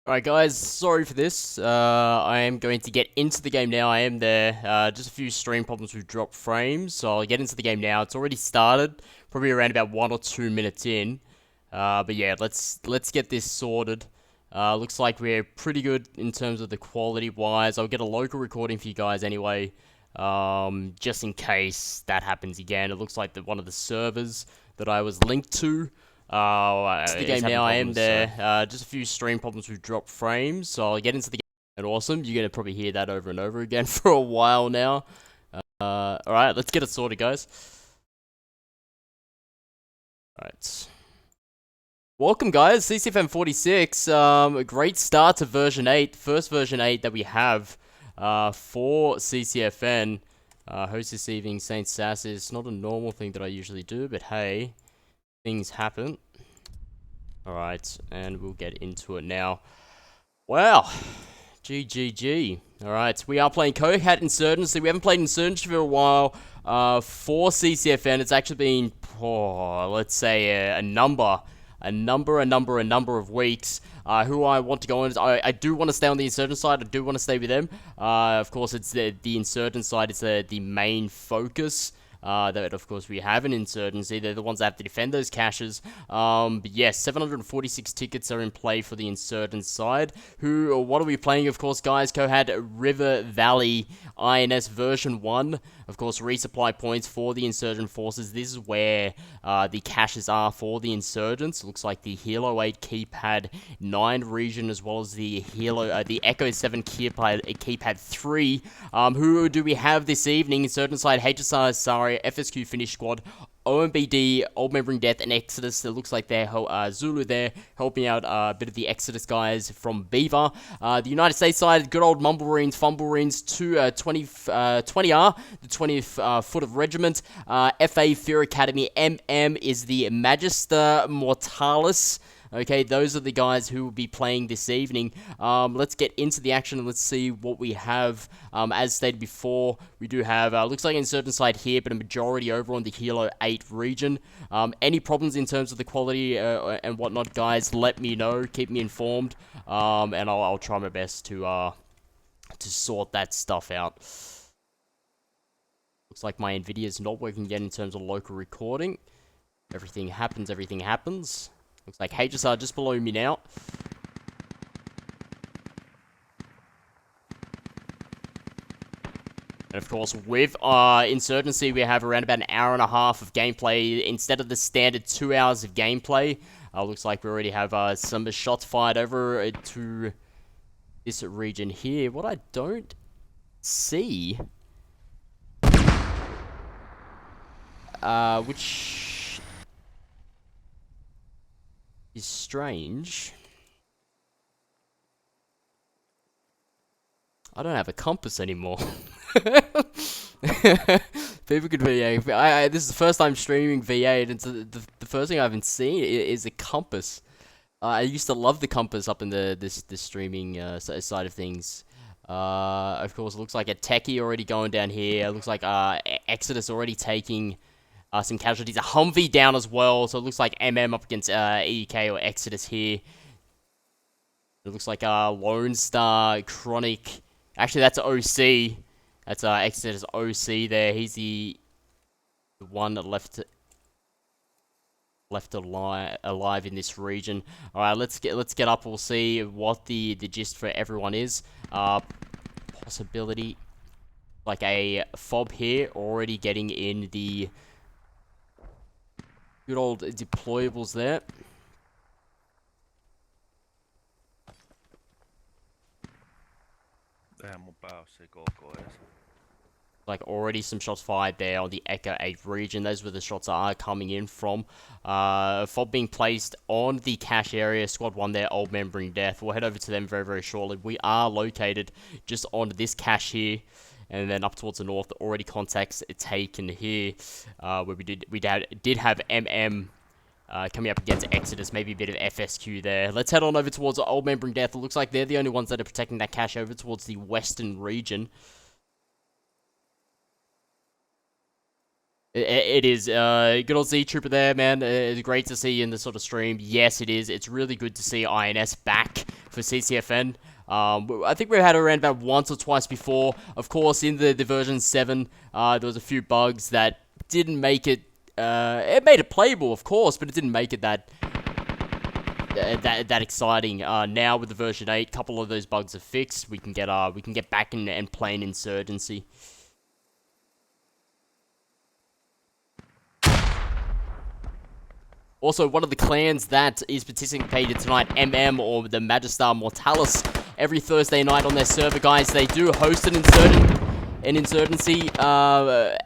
Alright guys, sorry for this. I am going to get into the game now. I am there. Just a few stream problems with drop frames, so I'll get into the game now. It's already started, probably around about 1 or 2 minutes in. But yeah, let's get this sorted. Looks like we're pretty good in terms of the quality wise. I'll get a local recording for you guys anyway, just in case that happens again. It looks like that one of the servers that I was linked to it's the game now. I am there. Just a few stream problems with drop frames, so I'll get into the game. And awesome, you're gonna probably hear that over and over again for a while now. Alright, let's get it sorted, guys. Alright. Welcome, guys. CCFN 46. A great start to version 8. First version 8 that we have for CCFN. Host this evening, Saint Sasius. Not a normal thing that I usually do, but hey. Things happen. Alright, and we'll get into it now. Wow. GGG. Alright, we are playing Cohat Insurgency. We haven't played Insurgency for a while. For CCFN, it's actually been, let's say, a number of weeks. Who I want to go on is, I do want to stay on the Insurgent side. I do want to stay with them. Of course, it's the Insurgent side is the main focus. That of course we have an Insurgency. They're the ones that have to defend those caches. But yes, 746 tickets are in play for the Insurgent side. What are we playing? Of course, guys, Cohat River Valley INS version 1. Of course, resupply points for the Insurgent forces. This is where the caches are for the Insurgents. Looks like the Hilo 8 keypad 9 region, as well as the the Echo 7 keypad 3. Who do we have this evening? Insurgent side, HSR, Sari, FSQ Finish Squad, OMBD, Old Membering Death, and Exodus. It looks like they're Zulu there, helping out a bit of the Exodus guys from BVAR. The United States side, good old Mumblemarines, Fumblemarines, 20R, the 20th Foot of Regiment. FA Fear Academy, MM is the Magister Mortalis. Okay, those are the guys who will be playing this evening. Let's get into the action and let's see what we have. As stated before, we do have, looks like an Insurgent side here, but a majority over on the Hilo 8 region. Any problems in terms of the quality and whatnot, guys, let me know. Keep me informed, and I'll try my best to sort that stuff out. Looks like my NVIDIA is not working yet in terms of local recording. Everything happens, everything happens. Looks like Haze are just below me now. And of course, with Insurgency, we have around about an hour and a half of gameplay instead of the standard 2 hours of gameplay. Looks like we already have some shots fired over to this region here. What I don't see, which is strange. I don't have a compass anymore. People could VA. This is the first time streaming VA, and it's the first thing I haven't seen is a compass. I used to love the compass up in this streaming side of things. Of course, it looks like a techie already going down here. It looks like Exodus already taking some casualties. A Humvee down as well, so it looks like MM up against EK or Exodus here. It looks like Lone Star, Chronic. Actually, that's OC. That's Exodus OC there. He's the one that left alive in this region. All right, let's get up. We'll see what the gist for everyone is. Possibility like a fob here, already getting in the good old deployables there. Like already some shots fired there on the Echo 8 region. Those were the shots that are coming in from. Fob being placed on the cache area. Squad 1 there, Old Membering Death. We'll head over to them very, very shortly. We are located just on this cache here. And then up towards the north, already contacts taken here. Where we did have MM coming up against Exodus, maybe a bit of FSQ there. Let's head on over towards Old Membering Death. It looks like they're the only ones that are protecting that cache over towards the western region. It is. Good old Z Trooper there, man. It's great to see you in this sort of stream. Yes, it is. It's really good to see INS back for CCFN. I think we've had it around about once or twice before. Of course, in the version 7, there was a few bugs that didn't make it. It made it playable, of course, but it didn't make it that exciting. Now with the version 8, a couple of those bugs are fixed. We can get back and play an Insurgency. Also, one of the clans that is participating tonight, MM, or the Magistar Mortalis, every Thursday night on their server, guys, they do host an Insurgency, a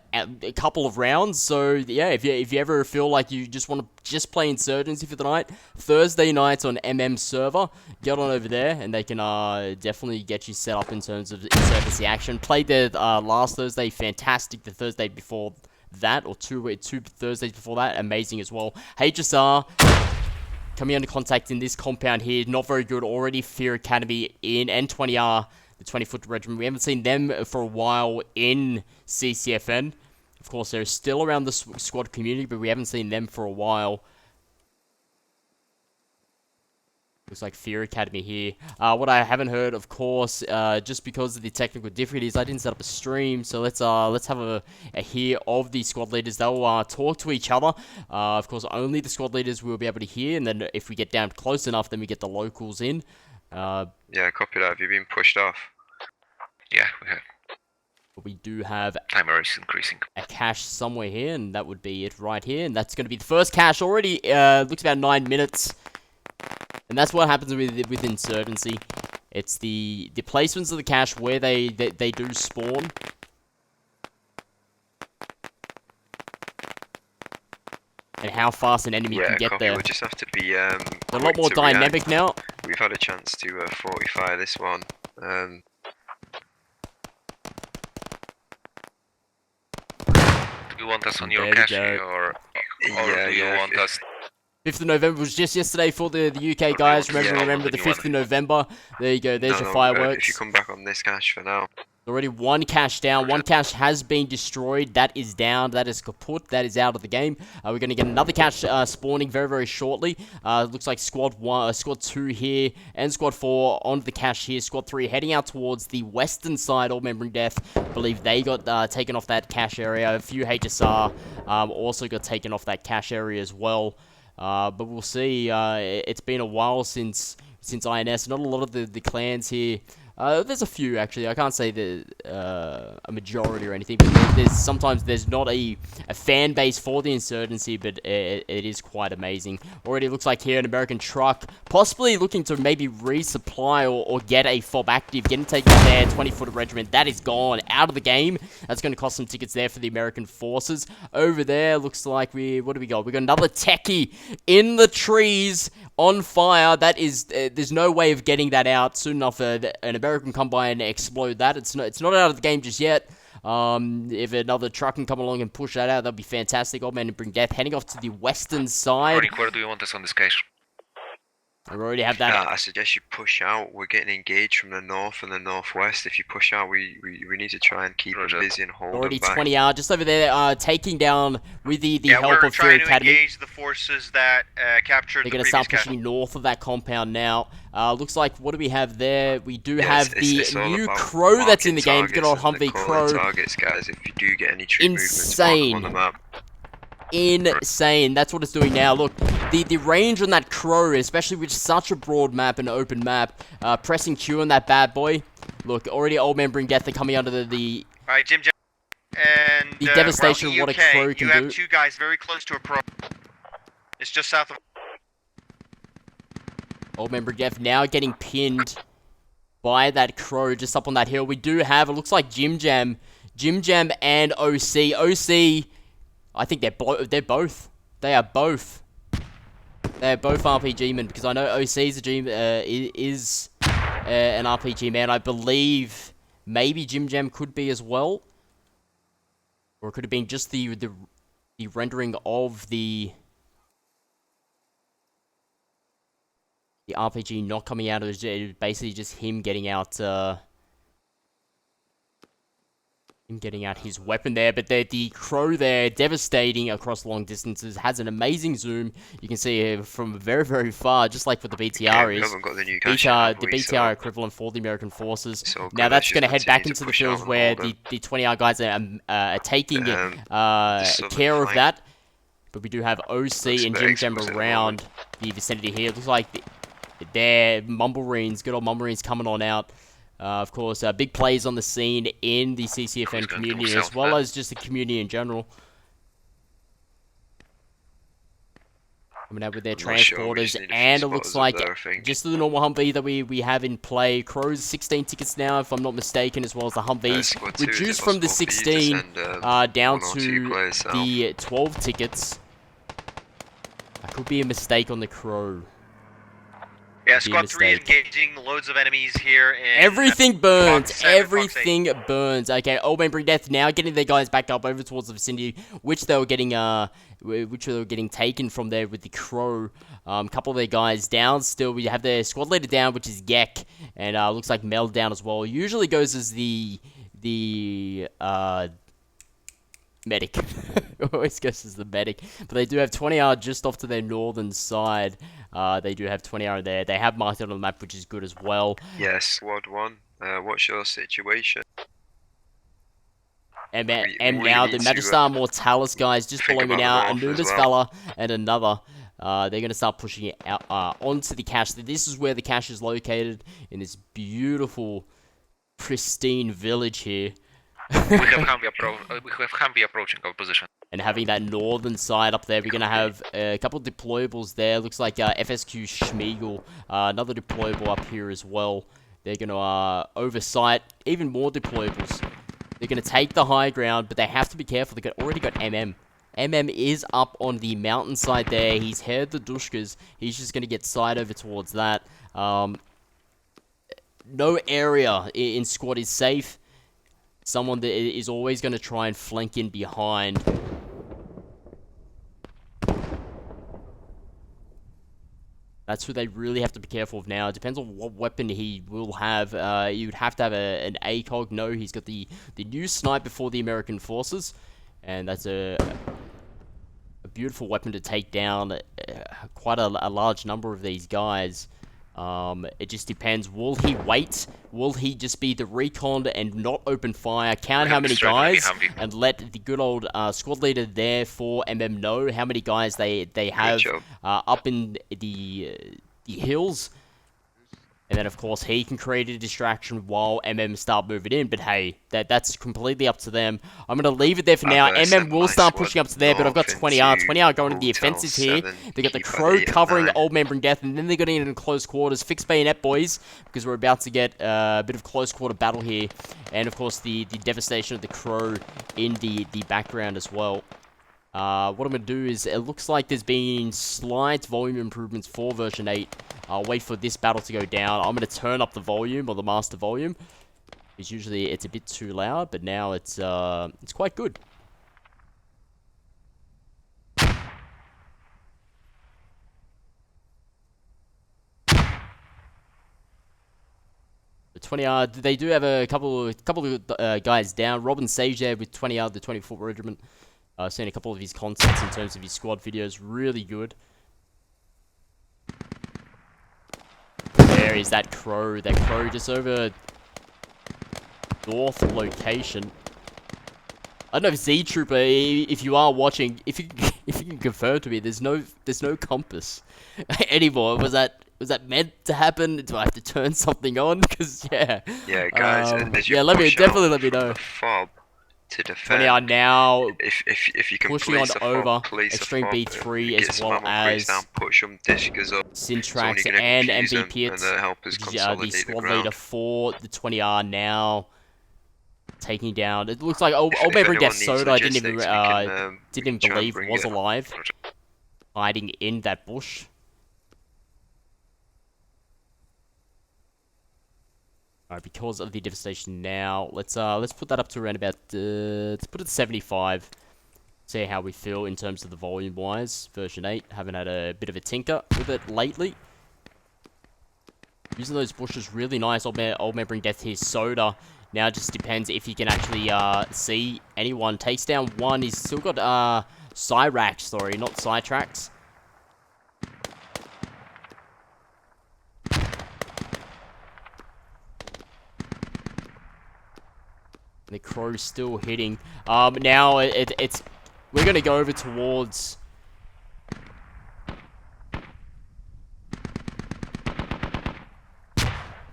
couple of rounds. So yeah, if you ever feel like you just want to play Insurgency for the night, Thursday nights on MM server, get on over there, and they can definitely get you set up in terms of Insurgency action. Played there last Thursday, fantastic. The Thursday before that, or two Thursdays before that, amazing as well. Haze coming under contact in this compound here, not very good already. Fear Academy in, and 20R, the 20-foot regiment. We haven't seen them for a while in CCFN. Of course, they're still around the squad community, but we haven't seen them for a while. Looks like Fear Academy here. What I haven't heard, of course, just because of the technical difficulties, I didn't set up a stream. So let's have a hear of the squad leaders. They'll talk to each other. Of course, only the squad leaders will be able to hear, and then if we get down close enough, then we get the locals in. Yeah, copy that. Have you been pushed off? Yeah, we have. But we do have timer is increasing. A cache somewhere here, and that would be it right here. And that's going to be the first cache already. Looks about 9 minutes. And that's what happens with Insurgency. It's the placements of the cache where they do spawn. And how fast an enemy can get there. We just have to be a lot more dynamic now. We've had a chance to fortify this one. Do you want us on your cache, or do you want us? 5th of November was just yesterday for the UK guys. Remember the 5th of November. There you go. There's your fireworks. If you come back on this cache for now. Already one cache down. One cache has been destroyed. That is down. That is kaput. That is out of the game. We're going to get another cache spawning very, very shortly. Looks like Squad 2 here and Squad 4 on the cache here. Squad 3 heading out towards the western side. All Membering Death. I believe they got taken off that cache area. A few HSR also got taken off that cache area as well. But we'll see. It's been a while since INS. Not a lot of the clans here. There's a few actually. I can't say a majority or anything. But sometimes there's not a fan base for the Insurgency, but it is quite amazing. Already looks like here an American truck, possibly looking to maybe resupply or get a FOB active, getting taken there. 20-foot regiment that is gone out of the game. That's going to cost some tickets there for the American forces. Over there looks like what do we got? We got another techie in the trees on fire. That is there's no way of getting that out soon enough. An American come by and explode that. It's not out of the game just yet. If another truck can come along and push that out, that'd be fantastic. Old Man and Bring Death heading off to the western side. Where do you want us on this case? I already have that. I suggest you push out. We're getting engaged from the north and the northwest. If you push out, we need to try and keep them busy and hold already them back. 20 hours just over there, taking down with the help of Fear Fear Academy. We're trying to engage the forces that captured They're the going to start pushing north of that compound now. Looks like, what do we have there? We do have the new Crow that's in the game. Good old Humvee Crow. Targets, guys. If you do get any troop movements, mark them on the map. Insane. That's what it's doing now. Look, the range on that Crow, especially with such a broad map and open map, pressing Q on that bad boy. Look, already Old Man Bring Death are coming under the Alright, Jim, and the devastation of what a Crow can do. You have two guys very close to a Pro. It's just south of... Old Man Bring Death now getting pinned by that Crow just up on that hill. We do have, it looks like Jim Jam and OC. OC... I think they're both. They are both. They are both RPG men, because I know OC is an RPG man. I believe maybe Jim Jam could be as well, or it could have been just the rendering of the RPG not coming out. It was basically just him getting out. Getting out his weapon there, but the Crow there, devastating across long distances, has an amazing zoom. You can see it from very, very far, just like what the BTR we is. haven't got the new cache yet, The have we? BTR equivalent for the American forces. So Now good, that's let's going to just head back continue into to the push out fields and where hold the 20R guys are taking southern care of flank. that. But we do have OC Looks and very Jim Jam exposed at the around moment. the vicinity here. It looks like they're Mumblemarines, good old Mumblemarines coming on out. Of course, big plays on the scene in the CCFN community, as well as just the community in general. Coming out with their transporters, and it looks like just the normal Humvee that we have in play. Crow's 16 tickets now, if I'm not mistaken, as well as the Humvees. Reduced from the 16 down to the 12 tickets. That could be a mistake on the Crow. Yeah, squad 3 engaging loads of enemies here. Everything burns. Everything burns. Okay, Old Man Bring Death now getting their guys back up over towards the vicinity, which they were getting taken from there with the Crow. Couple of their guys down. Still, we have their squad leader down, which is Gek, and looks like Mel down as well. Usually goes as the medic. Always goes as the medic. But they do have 20R just off to their northern side. They do have 20R there. They have marked it on the map, which is good as well. Yes, Squad 1. What's your situation? And now the Magistar Mortalis guys just below me now. A Numas fella and another. They're going to start pushing it out onto the cache. This is where the cache is located, in this beautiful, pristine village here. We have Humvee approaching our position. And having that northern side up there, we're going to have a couple of deployables there. Looks like FSQ Schmeagol, another deployable up here as well. They're going to oversight even more deployables. They're going to take the high ground, but they have to be careful. They've already got MM. MM is up on the mountainside there. He's heard the Dushkas. He's just going to get side over towards that. No area in squad is safe. Someone that is always going to try and flank in behind. That's who they really have to be careful of now. It depends on what weapon he will have. You'd have to have an ACOG. No, he's got the new sniper for the American forces. And that's a beautiful weapon to take down quite a large number of these guys. It just depends. Will he wait? Will he just be the recon and not open fire? Count how many guys and let the good old squad leader there for MM know how many guys they have up in the hills. And then, of course, he can create a distraction while MM start moving in. But hey, that's completely up to them. I'm going to leave it there for now. MM will start pushing up to there, but I've got 20R. 20R going to the offensive here. They got the Crow covering Old Man Bring Death, and then they're getting in close quarters. Fix bayonet, boys, because we're about to get a bit of close quarter battle here. And, of course, the devastation of the Crow in the background as well. What I'm going to do is, it looks like there's been slight volume improvements for version 8. I'll wait for this battle to go down. I'm going to turn up the volume, or the master volume. Because usually it's a bit too loud, but now it's quite good. The 20R, they do have a couple of guys down. Robin Sage there with 20R, the 24th Regiment. I've seen a couple of his contents in terms of his squad videos. Really good. There is that Crow. That Crow just over north location. I don't know if Z Trooper, if you are watching, if you can confirm to me, there's no compass anymore. Was that meant to happen? Do I have to turn something on? Because yeah. Yeah, guys. Definitely let me know. Fob to defend. 20R now. If you can pushing on over place Extreme B3 as well as push them, Syntrax and MVP. It's the squad leader for the 20R now. Taking down. It looks like Old Man Bring Death Soda. I didn't even believe was alive, hiding in that bush. Alright, because of the devastation now, let's put that up to around about let's put it to 75. See how we feel in terms of the volume wise. Version 8, haven't had a bit of a tinker with it lately. Using those bushes really nice. Old Man Bring Death here, Soda. Now it just depends if he can actually see anyone. Takes down one. He's still got Cyrax, sorry, not Cytrax. The Crow's still hitting. Now it's we're gonna go over towards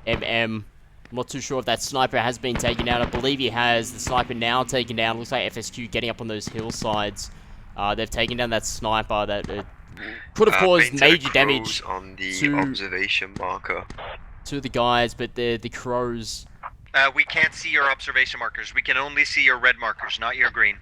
MM. I'm not too sure if that sniper has been taken down. I believe he has. The sniper now taken down. Looks like FSQ getting up on those hillsides. They've taken down that sniper that could have caused major damage on the observation marker to the guys, but the Crows. We can't see your observation markers. We can only see your red markers, not your green.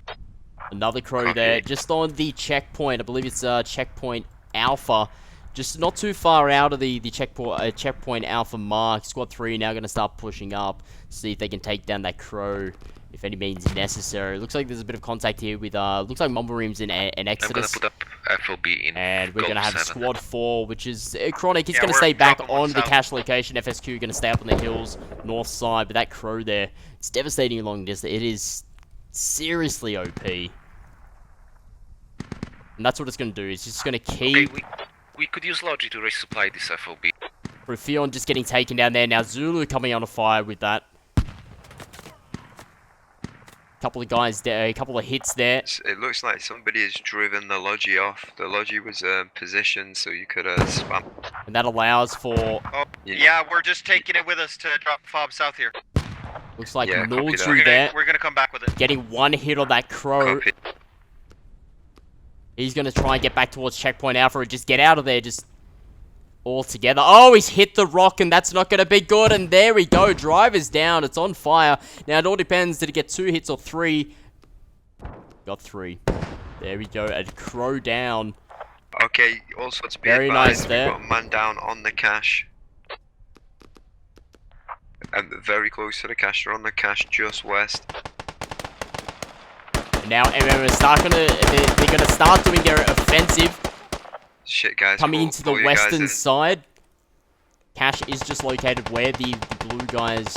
Another Crow there, just on the checkpoint. I believe it's checkpoint Alpha. Just not too far out of the checkpoint Alpha mark. Squad 3 now going to start pushing up. See if they can take down that Crow, if any means necessary. Looks like there's a bit of contact here with, looks like Mumble Ream's in Exodus. I'm going to put up FOB in and we're going to have 7. Squad 4, which is Chronic. He's going to stay back on the cache location. FSQ going to stay up on the hills, north side. But that Crow there, it's devastating long distance. It is seriously OP. And that's what it's going to do. It's just going to keep... Okay, we could use Logi to resupply this FOB. Ruffion just getting taken down there. Now Zulu coming on fire with that. Couple of guys there, a couple of hits there. It looks like somebody has driven the Logi off. The Logi was positioned so you could spam. And that allows for... Oh, yeah, we're just taking it with us to drop FOB south here. Looks like Yeah, Mildrew there. We're gonna come back with it. Getting one hit on that Crow. Copy. He's going to try and get back towards checkpoint Alpha and just get out of there, just all together. Oh, he's hit the rock, and that's not going to be good. And there we go. Driver's down. It's on fire. Now, it all depends. Did he get 2 hits or 3? Got 3. There we go. A Crow down. Okay, also to be Very advised, nice there. we've got a man down on the cache. And very close to the cache. They're on the cache just west. Now MM is they're gonna start doing their offensive. Shit, guys. Coming into the western side. Cache is just located where the blue guys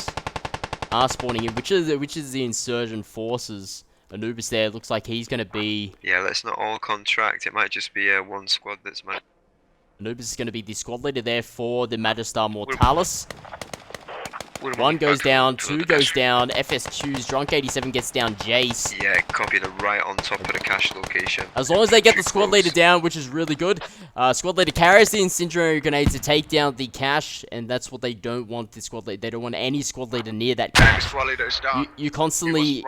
are spawning in, which is the insurgent forces. Anubis there looks like he's gonna be. Yeah, let's not all contract. It might just be one squad that's man. Anubis is gonna be the squad leader there for the Magistar Mortalis. 1 goes down, 2 goes down, FSQ's Drunk 87 gets down Jace. Yeah, copy, the right on top of the cache location. As long as they get the squad leader down, which is really good. Squad leader carries the incendiary grenade to take down the cache, and that's what they don't want the squad leader. They don't want any squad leader near that cache. You constantly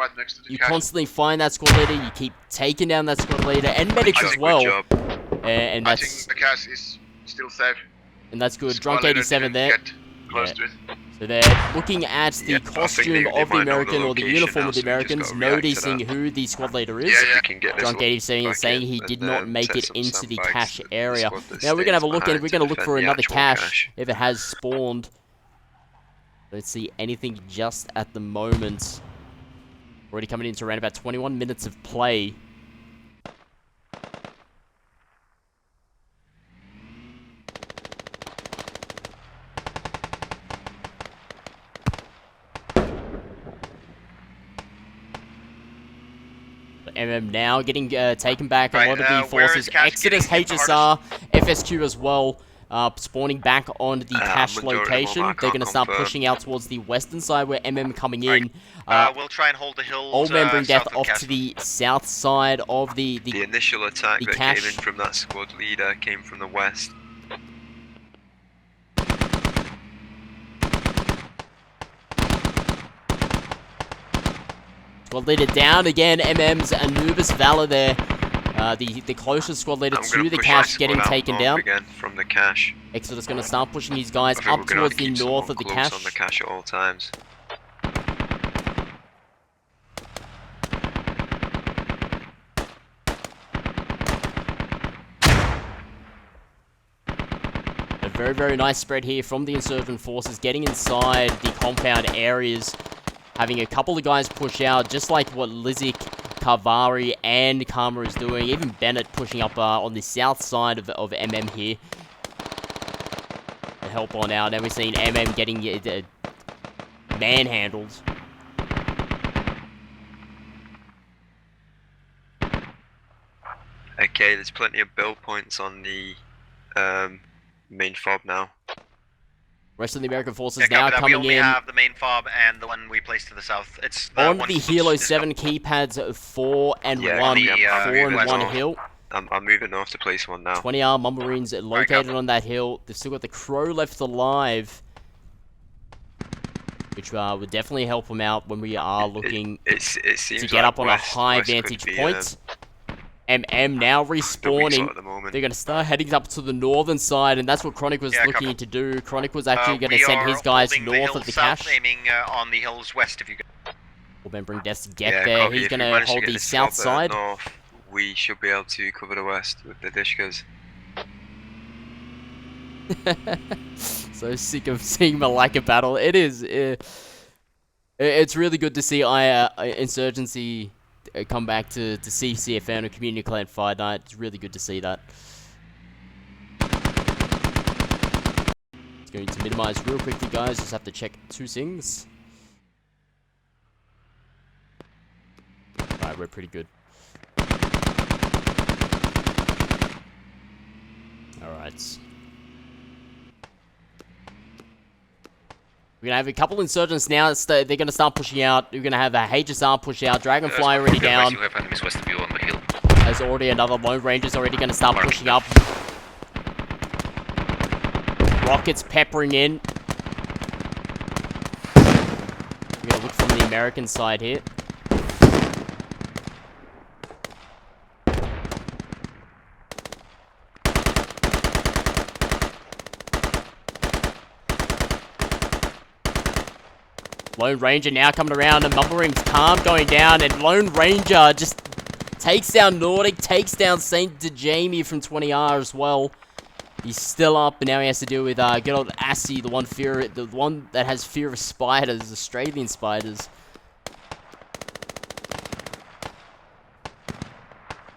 find that squad leader, you keep taking down that squad leader, and medics as well. And that's... I think the cache is still safe. And that's good. Drunk 87 there. Close to it. So they're looking at the costume of the American, or the uniform of the Americans, noticing who the squad leader is. Drunk 87 is saying he did not make it into the cache area. Now we're going to have a look at it. We're going to look for another cache if it has spawned. Don't see anything just at the moment. Already coming into around about 21 minutes of play. MM now getting taken back. A lot of the forces. Exodus, HSR, FSQ as well. Spawning back on the cache location. They're going to start pushing out towards the western side where MM coming in. We'll try and hold the hills. Old Man bring death off to the south side of the initial attack that cache. came in from that squad leader came from the west. Squad leader down again. MM's Anubis Valor there. The closest squad leader to the cache getting taken down. Again from the cache. Exodus going to start pushing his guys up towards the north of the cache. On the cache at all times. A very, very nice spread here from the insurgent forces, getting inside the compound areas, having a couple of guys push out, just like what Lizik, Carvari, and Karma is doing. Even Bennett pushing up on the south side of MM here to help on out. Now we're seeing MM getting manhandled. Okay, there's plenty of build points on the main fob now. Rest of the American forces Yeah, now copy that. We coming only in have the main fob and the one we placed to the south. It's the on one the closest Hilo to 7 keypads 4 and Yeah, 1, I'm 4 moving and 1 north. hill. I'm moving north to place one now. 20 armed Marines located copy. on that hill. They've still got the Crow left alive, which would definitely help them out when we are looking It seems to get like up on west, a high west could vantage be, point. MM now the weak spot respawning. at the moment. They're going to start heading up to the northern side, and that's what Chronic was Yeah, looking copy. to do. Chronic was actually going to We send are his guys holding the north hills of the south, cache. aiming on the hills west if you go. We'll then bring Death to get Yeah, there. copy. He's If we going to manage to hold get the this south fob, side. north, we should be able to cover the west with the Dishkas. So sick of seeing Malacca battle. It is. It's really good to see Insurgency come back to CCFN or Community Clan Fight Night. It's really good to see that. It's going to minimize real quickly, guys. Just have to check two things. Alright, we're pretty good. Alright. We're going to have a couple insurgents now. They're going to start pushing out. We're going to have a Haze push out. Dragonfly already down. You have enemies west of you on the hill. There's already another Lone Ranger's already going to start pushing up. Rockets peppering in. We're going to look from the American side here. Lone Ranger now coming around, and Mumbling's Calm going down, and Lone Ranger just takes down Nordic, takes down Saint DeJamie from 20R as well. He's still up, and now he has to deal with good old Assy, the one that has fear of spiders, Australian spiders.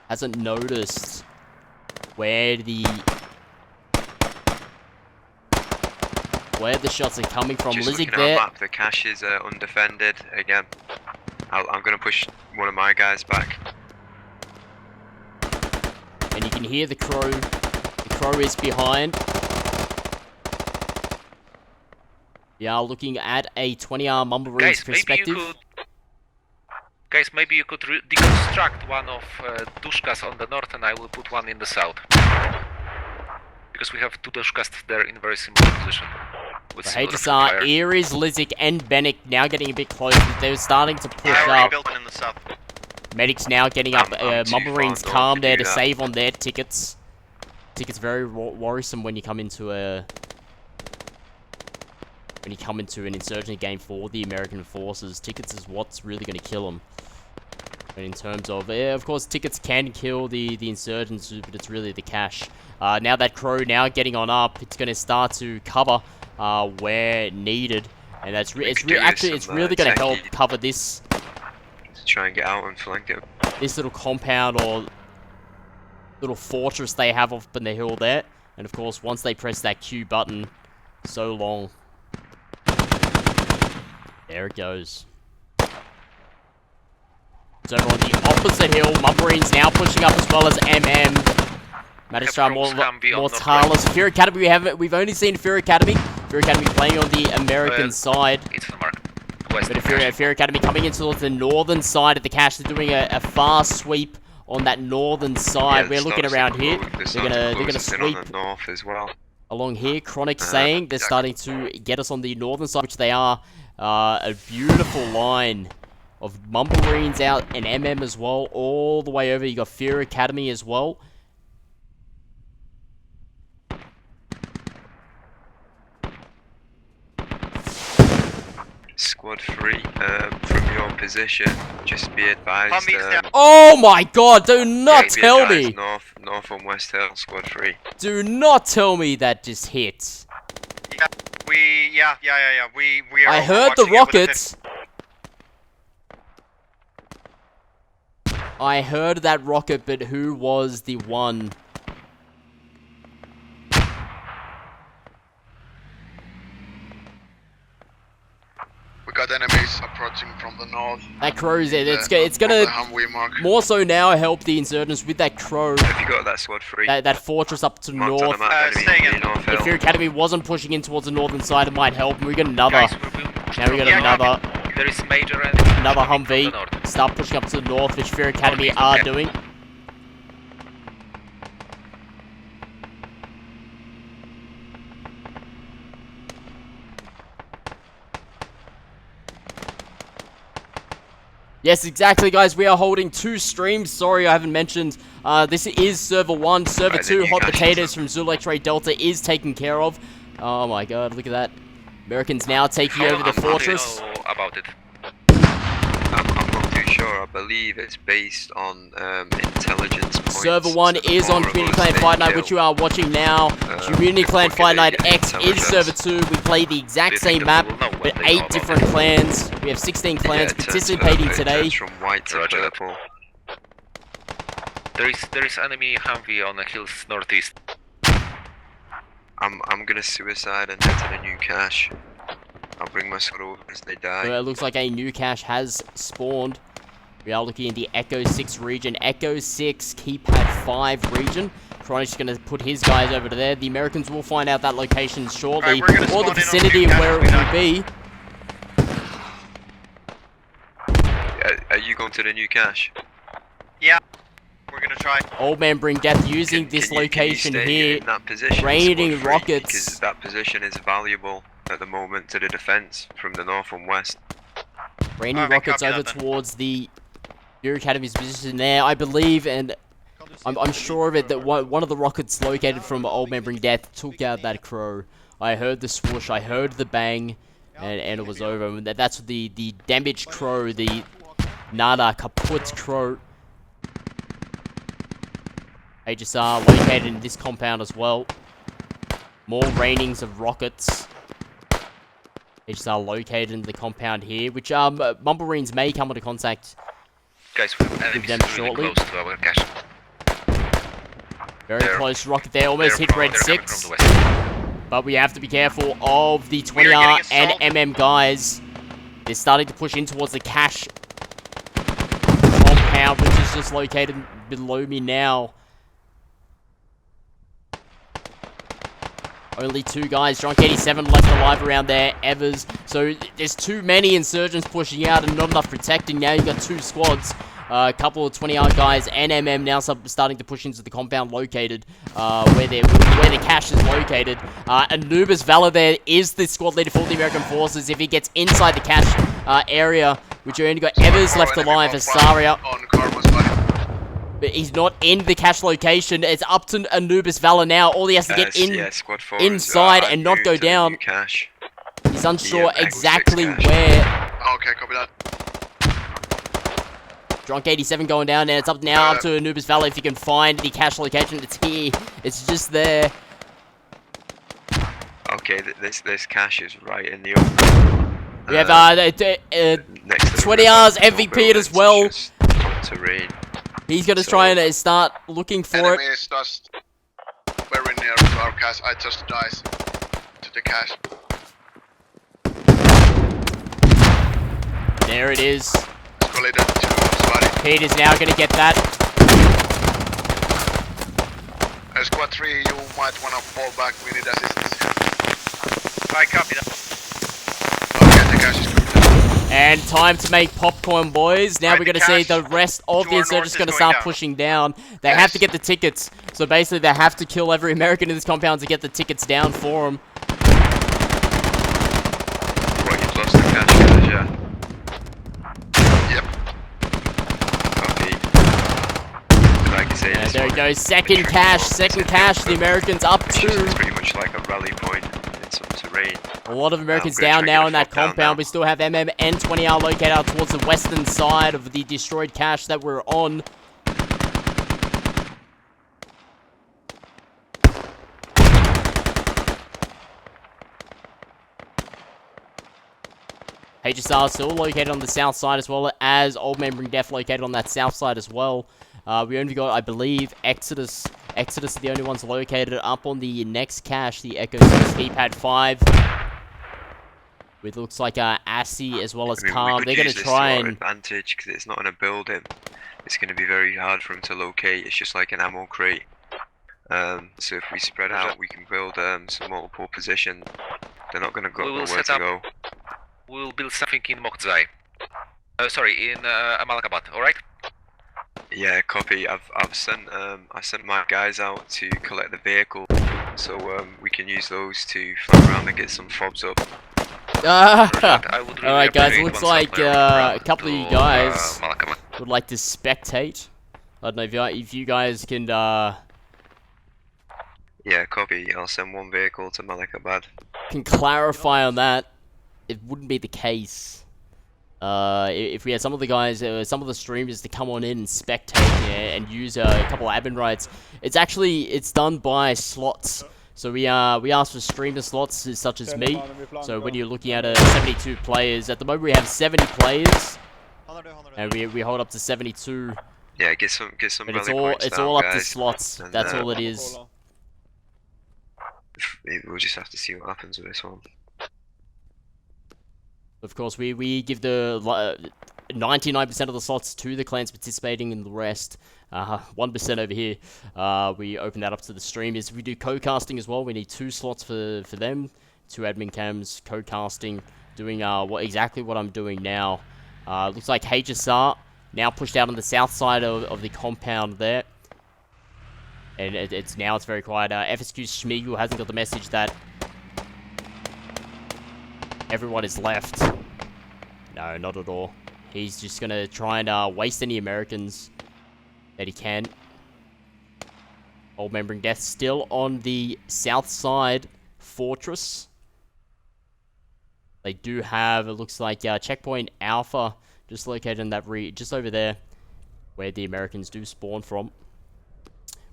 Hasn't noticed where the shots are coming from. Just Lizzie looking there. at our map, the cache is undefended again. I'm going to push one of my guys back. And you can hear the Crow. The Crow is behind. We are looking at a 20R Mumbleree's perspective. Guys, maybe you could deconstruct one of Dushkas on the north, and I will put one in the south. Because we have two Dushkas there in very similar position. With HSR, Aries, Lizik, and Bennick now getting a bit closer. They're starting to push up. Building in the south. Medics now getting up. I'm too Mumbleree's far Calm north to there do to that. save on their tickets. Tickets very worrisome when you come into an insurgent game for the American forces. Tickets is what's really going to kill them. In terms of course, tickets can kill the insurgents, but it's really the cache. Now that Crow now getting on up, it's going to start to cover where needed, and that's it's really going to help cover this. To try and get out and flank it. This little compound or little fortress they have up in the hill there, and of course, once they press that Q button, so long. There it goes. So over on the opposite hill, Mumbreen's now pushing up as well as MM. Magistra Mortalis. Fear Academy, we've only seen Fear Academy. Fear Academy playing on the American side. It's the mark. But Fear Academy coming into the northern side of the cache. They're doing a fast sweep on that northern side. We're looking around here. They're gonna sweep on the north as well. Along here. Chronic saying they're starting to get us on the northern side, which they are. A beautiful line of Mumblereens out and MM as well, all the way over. You got Fear Academy as well. Squad 3, from your position, just be advised. Oh my god, do not tell me! North and West Hill, Squad 3. Do not tell me that just hit. Yeah, we are. I heard the rockets. I heard that rocket, but who was the one? We got enemies approaching from the north. That crow's there. It's on gonna the Humvee mark. more so now help the insurgents with that crow. Have you got that squad free? That fortress up to Marked on north. the map, enemy staying in in. North If Hill. your academy wasn't pushing in towards the northern side, it might help. And we got another. Guys, Now we got yeah, another there is major enemy another coming from the Humvee. north. Start pushing up to the north, which Fear Academy Northeast, are okay. doing. Yes, exactly, guys. We are holding 2 streams. Sorry, I haven't mentioned. This is server 1. Server Right, 2, then you Hot guys- Potatoes from Zulu X-Ray Delta is taken care of. Oh my god, look at that. Americans now taking over the I'm- I'm- fortress. Know about it. I'm not too sure. I believe it's based on intelligence points. Server 1 So the is more on of Community us Clan they Fight Night, kill, which you are watching now. Community Clan Fight Night populated X is intelligence. server 2. We play the exact Do you think same that map, we will know when but they know 8 about different it? clans. We have 16 clans Yeah, it turns participating purple, it today. turns from white to Roger that. purple. There is enemy Humvee on the hills northeast. I'm gonna suicide and head to the new cache. I'll bring my squad over as they die. So it looks like a new cache has spawned. We are looking in the Echo 6 region. Echo 6, Keypad 5 region. Chronic's going to put his guys over to there. The Americans will find out that location shortly. Alright, we're gonna Or the spawn in on vicinity of Keypad where it if we will die. be. Are you going to the new cache? We're gonna try. Old Man Bring Death using this Can you location stay here. in that position, raining squad free, rockets. because that position is valuable at the moment to the defense from the north and west. Raining Alright, rockets copy over that then. towards the Your Academy's position there, I believe, and I'm sure of it that one of the rockets located from Old Man Bring Death took out that crow. I heard the swoosh, I heard the bang, and it was over. And that's the damaged crow, the Nada Kaput crow. HSR located in this compound as well. More rainings of rockets. HSR located in the compound here, which Mumblemarines may come into contact Guys, we have enemies them really shortly. close to our cache. very They're- close rocket there, almost hit red They're coming 6. from the west. But we have to be careful of the We are 20R getting and assaulted. MM guys. They're starting to push in towards the cache compound, which is just located below me now. Only 2 guys. Drunk 87 left alive around there. Evers. So there's too many insurgents pushing out and not enough protecting. Now you've got 2 squads. A couple of 20R guys and MM now starting to push into the compound located where the cache is located. Anubis Valor there is the squad leader for the American forces. If he gets inside the cache area, which you only got Evers left alive, Asaria. On Carbo's body. But he's not in the cache location. It's up to Anubis Valor now. All he has to get in. Yeah, squad 4 inside and not go down. Cache. He's unsure Yeah, exactly Echo 6 where. Okay, copy that. Drunk 87 going down, and it's up now up to Anubis Valor if you can find the cache location. It's here. It's just there. Okay, this cache is right in the open. We have next to the 20 river, hours no MVP buildings, as well. just terrain. He's gonna So- try and start looking for Enemy it. is just very near to our cache. I just died to the cache. There it is. Collided to his body. Pete is now gonna get that. Squad 3, you might wanna fall back. We need assistance. I copy that. Okay, the cache is completed. And time to make popcorn, boys. Now Right, we're the going to see cache the rest of to the our insurgents north going to is start going down. pushing down. They have to get the tickets. So basically, they have to kill every American in this compound to get the tickets down for them. What, you've lost the cache, guys, yeah? Yep. Copy. Like you say, And this there it one, goes. Second tricky cache. one. Second It's cache. just The Americans up It's just, it's 2. pretty much like a rally point in some terrain. A lot of Americans gonna down try now and in get a that flop down compound. now. We still have MM and 20R located out towards the western side of the destroyed cache that we're on. HSR still located on the south side as well as Old Man Bring Death located on that south side as well. We only got, I believe, Exodus. Exodus are the only ones located up on the next cache, the Echo 6 Keypad 5. with looks like Assy as well as I mean, Calm. we They're could going use to this try to our and... advantage because it's not in a building. It's going to be very hard for him to locate. It's just like an ammo crate. So if we spread out, we can build some multiple positions. They're not going to go where to go. We'll build something in Mokhzai. Sorry, in Amalakabad. All right. Yeah, copy. I've sent I sent my guys out to collect the vehicle, so we can use those to fly around and get some fobs up. Alright guys, looks like a couple of you guys would like to spectate. I don't know if you guys can Yeah, copy. I'll send one vehicle to Malikabad. can clarify on that. It wouldn't be the case. If we had some of the guys, some of the streamers to come on in and spectate and use a couple of admin rights, it's done by slots. So we ask for streamer slots such as me. So when you're looking at 72 players, at the moment we have 70 players, and we hold up to 72. Yeah, get some. And it's all up to slots. And, that's all it is. We'll just have to see what happens with this one. Of course, we give the 99% of the slots to the clans participating, and the rest, 1% over here, we open that up to the streamers. We do co-casting as well. We need 2 slots for them, 2 admin cams, co-casting, doing exactly what I'm doing now. Looks like Haze now pushed out on the south side of the compound there, and it's very quiet. FSQ Schmiegel hasn't got the message that everyone is left. No, not at all. He's just gonna try and waste any Americans that he can. Old Membering Death still on the south side fortress. They do have, it looks like, checkpoint Alpha just located in that just over there where the Americans do spawn from.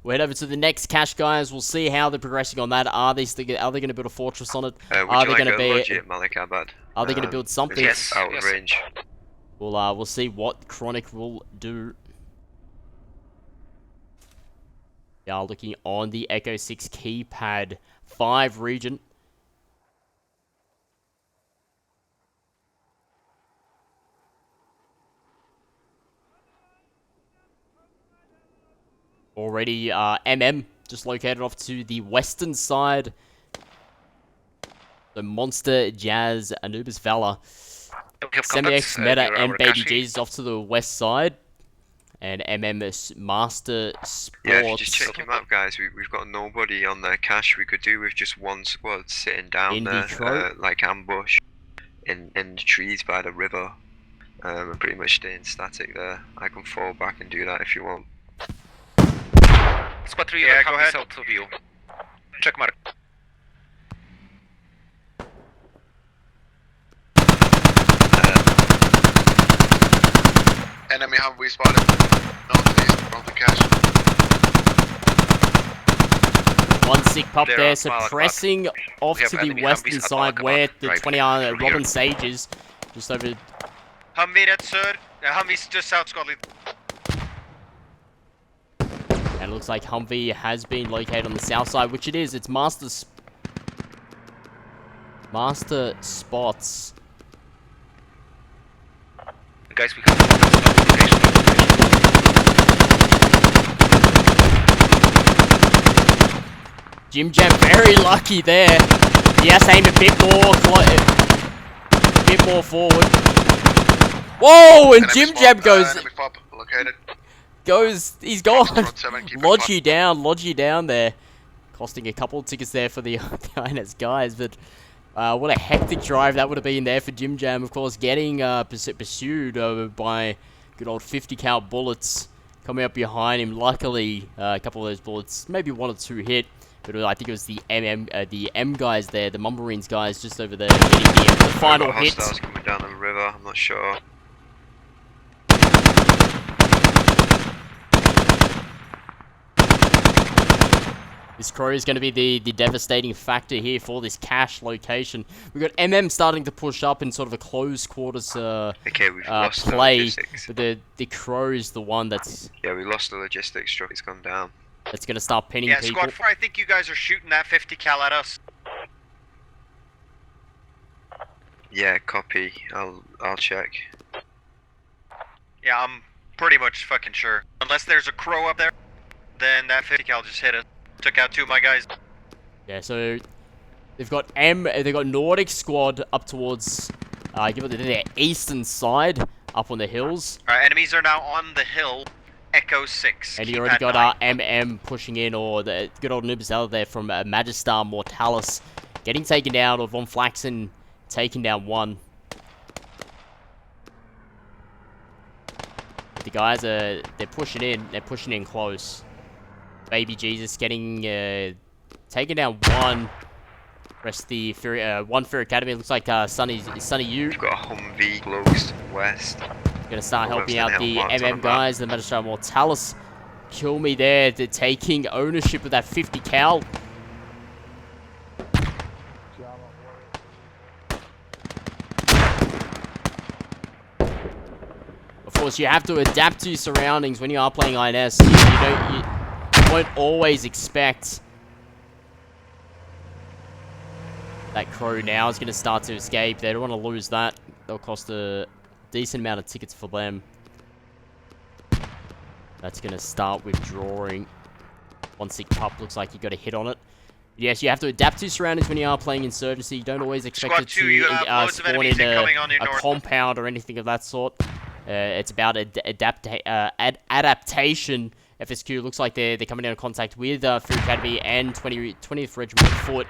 We'll head over to the next cache, guys. We'll see how they're progressing on that. Are they going to build a fortress on it? Are they going to be at Malikabad? Are they going to build something? Yes, out of range. We'll see what Chronic will do. We are looking on the Echo 6 keypad 5 region. Already, MM just located off to the western side. The Monster, Jazz, Anubis Valor, Semi-X, Meta, and Baby Jesus off to the west side. And MMS Master Sports. Yeah, if you just check your map, guys, we've got nobody on their cache. We could do with just one squad sitting down there, like ambush, in the trees by the river, and pretty much staying static there. I can fall back and do that if you want. Squad 3, yeah, go ahead. South of you. Check mark. Enemy Humvee spotted northeast from the cache. One sick pup They're there, on suppressing off to the western side where the 20 Robin Sages just over. Humvee rätt sör. Humvee's just south Scotland. And it looks like Humvee has been located on the south side, which it is. It's Master Spots. Guys, we have Jim Jam very lucky there. He has to aim a bit more forward. Whoa! And Jim Jam goes. He's gone. Lodge you down there. Costing a couple of tickets there for the INS guys, but what a hectic drive that would have been there for Jim Jam. Of course, getting pursued by good old 50 cal bullets coming up behind him. Luckily, a couple of those bullets, maybe 1 or 2 hit, but I think it was the M guys there, the Mummarines guys just over there getting the final hit. Hostiles coming down the river. I'm not sure. This crow is going to be the devastating factor here for this cache location. We've got MM starting to push up in sort of a close quarters we've lost play, the logistics. but the crow is the one that's... Yeah, we lost the logistics truck. It's gone down. That's going to start pinning Yeah, people. Squad 4, I think you guys are shooting that 50 cal at us. Yeah, copy. I'll check. Yeah, I'm pretty much fucking sure. Unless there's a crow up there, then that 50 cal just hit it. Took out 2 of my guys. Yeah, so they've got Nordic squad up towards give it their eastern side up on the hills. Alright, enemies are now on the hill. Echo 6. And you already got MM pushing in, or the good old noobs out there from Magistar Mortalis getting taken down, or Von Flaxen taking down one. But the guys they're pushing in close. Baby Jesus getting taken down one. Rest the one Fear Academy. It looks like Sunny U. We've got a Humvee close west. Gonna start helping out the MM guys. The Magistrat Mortalis kill me there. They're taking ownership of that 50 cal. Of course, you have to adapt to your surroundings when you are playing INS. You won't always expect that crow now is going to start to escape. They don't want to lose that. They'll cost a decent amount of tickets for them. That's going to start withdrawing. One sick pup looks like you got a hit on it. Yes, you have to adapt to your surroundings when you are playing Insurgency. You don't always expect it to spawn in a compound or anything of that sort. It's about adaptation. FSQ looks like they're coming into contact with Fear Academy and 20th Regiment of Foot.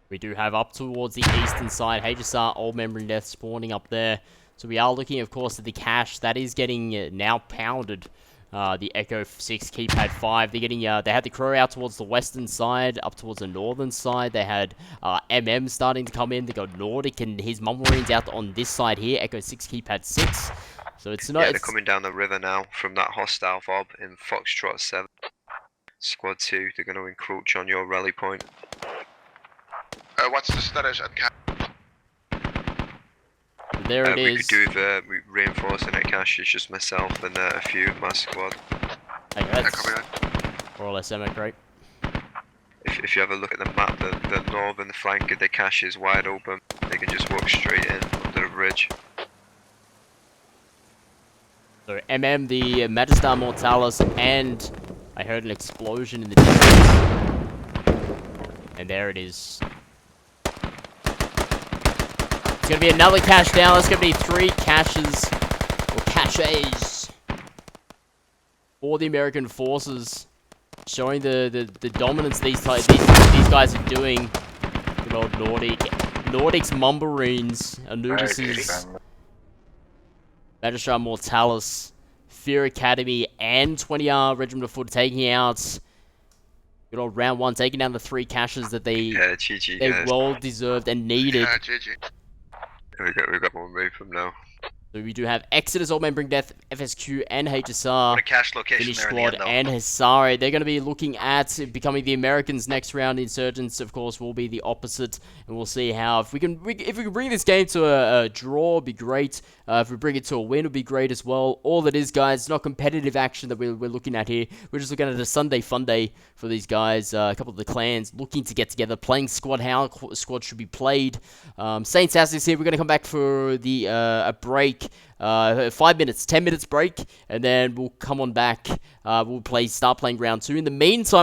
We do have up towards the eastern side, Haze, Old Memory Death spawning up there. So we are looking, of course, at the cache that is getting now pounded. The Echo 6 keypad 5. They're getting they had the crow out towards the western side, up towards the northern side. They had MM starting to come in. They got Nordic and his Marines out on this side here. Echo 6 keypad 6. So it's not. Yeah, they're coming down the river now from that hostile fob in Foxtrot 7. Squad 2. They're going to encroach on your rally point. What's the status at camp? There it is. We could do the reinforcing at cache. It's just myself and a few of my squad. Okay, that's more or less great. If you have a look at the map, the northern flank of the cache is wide open. They can just walk straight in under the bridge. So MM, the Magistar Mortalis, and I heard an explosion in the distance. And there it is. It's going to be another cache down. That's going to be 3 caches, or caches, for the American forces, showing the dominance these guys are doing. Good old Nordic's Mumbarines, Anubis's Magistrat Mortalis, Fear Academy, and 20R Regiment of Foot taking out. Good old round 1, taking down the 3 caches that they well deserved and needed. We got one move from now. So we do have Exodus, Old Man Bring Death, FSQ, and HSR. What a cache location Finish there Squad, in the and end, Hisari. They're going to be looking at becoming the Americans next round. Insurgents, of course, will be the opposite, and we'll see how if we can bring this game to a draw, it'd be great. If we bring it to a win, it'd be great as well. All that is, guys, it's not competitive action that we're looking at here. We're just looking at a Sunday fun day for these guys. A couple of the clans looking to get together, playing squad. How squad should be played. Saint Sasius here. We're going to come back for the a break. 5 minutes, 10 minutes break, and then we'll come on back. We'll start playing round 2. In the meantime,